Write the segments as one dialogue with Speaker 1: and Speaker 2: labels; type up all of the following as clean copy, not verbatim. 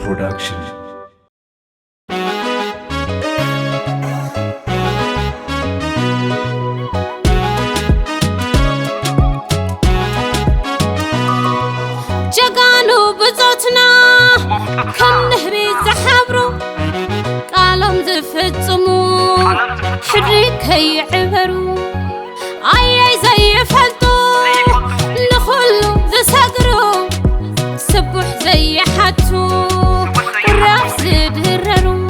Speaker 1: Production.
Speaker 2: جاقانو بزوتنا كم نهري زحابرو قالهم زفتمو حريكي عبرو اي زي فلتو نخلو زساقرو سبح زي حتو الراف زدررو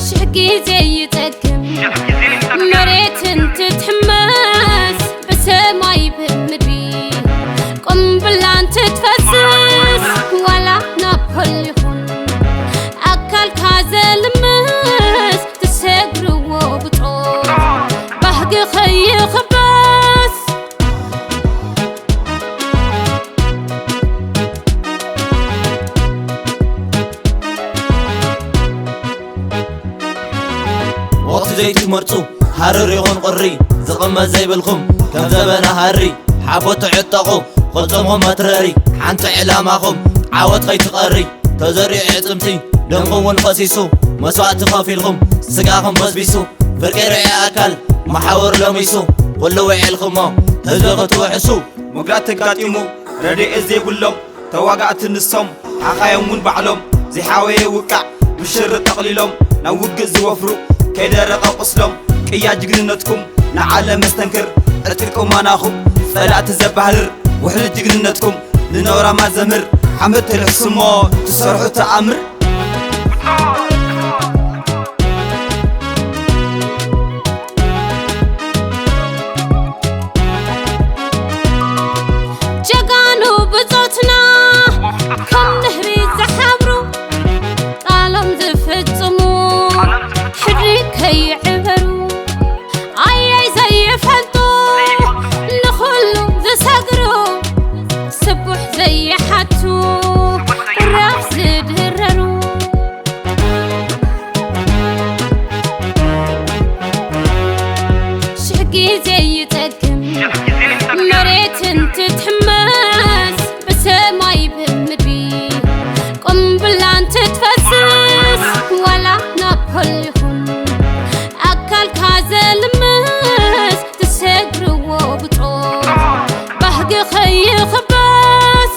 Speaker 2: شقي زي تقم مريت انت تحمس بسماي بمدري قم بلان تتفسس ولا نابليون اكل كازل مس تسقرو بطول بهقي خي خبس
Speaker 3: وقت زيت مرتو حرر يغن قري زغم زي بالخم كم زبنا هري حافوت عطقو خلصمهم مترري حنت علاماكم عاوت خي تقري تزرع عطمتي دمكم ونقسيسو مسوات خافيلكم سقاكم بسبيسو فرقي رعي اكل محاور لميسو كل وعيلكم تزغتو حسو
Speaker 4: مقرات تقاتيمو ردي ازي بلوم تواقعت النسوم حقايمون بعلوم زي حاوي وقع بشر تقليلوم نوق زوفرو كيدرق قسلوم كيا جقننتكم نعلم مستنكر ارتلكم مناخم فلا تزبهر وحل جقننتكم لنورا ما زمر حمد الحسمو تسرحو تأمر
Speaker 2: جاقانو بزوتنا كم نهري زحابرو قالهم زفتمو حريكي عبرو اي زي فلتو نخلو زساقرو سبح زي حتو الراف زدررو شقي زي تقم مريت انت تحمس بسماي بمدري قم بلان تتفسس ولا نابليون اكل كازل مس تسقرو بطول بهقي خي خبس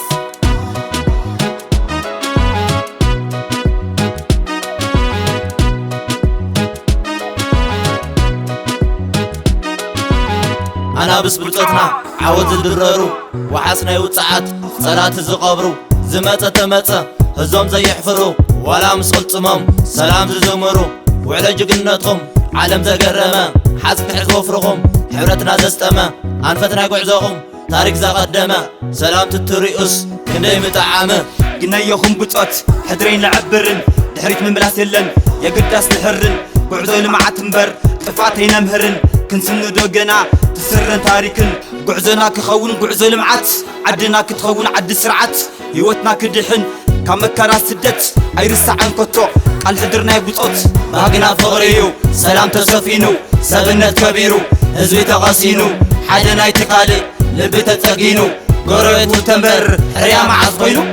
Speaker 3: أنا بس بلطتنا عوض الدررو وحسنا يوصعات صلاة زقبرو زمتة تمتة هزوم زي يحفرو ولا مسخل تمام سلام ززمرو وعلى جقنتهم عالم زقرمة حاسك تحت وفرهم حبرتنا زستمة أنفتنا قعزهم تاريخ زقدمة سلام تتريقس كندي متعامة
Speaker 4: قلنا يخم بطوت حدرين لعبرن دحريت من ملاسلن يا قداس نحرن قعزو لمعات مبر طفاتينا مهرن كنسنو دوغنا تسرن تاريخن قعزونا كخون قعزو لمعات عدنا كتخون عد سرعات هيوتنا كدحن كمكرا سدت ايرسا عن كتو قال حدرنا يبطوت
Speaker 3: باقنا فغريو سلام تسفينو سبنت كبيرو هزوي تغاسينو حاجنا يتقالي لبي تتقينو قرويت وتنبر حريا معاز قينو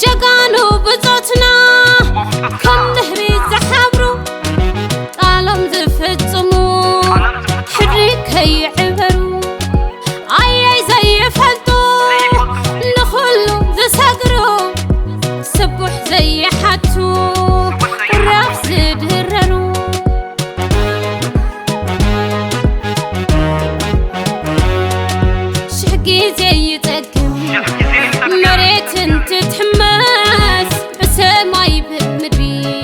Speaker 2: جاقانو بزوتنا كم نهري زحابرو قالهم زفتمو حريكي عبرو اي زي فلتو نخلو زساقرو سبح زي حتو الراف زدررو شقي زي تقم مريت انت تحمس بسماي بمدري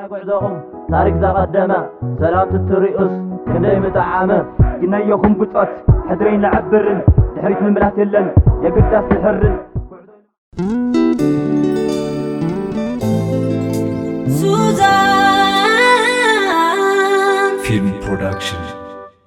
Speaker 3: ናይ ጉዕዞኹም ታሪክ ዘቐደመ ሰላም ትትሪኡስ ክንደይ ምጥዓመ
Speaker 4: ግናየኹም ብጦት ሕድረይን ለዓብርን ድሕሪት ምምላስ የለን የግዳስ ንሕርን
Speaker 2: Suzanne
Speaker 1: Film Production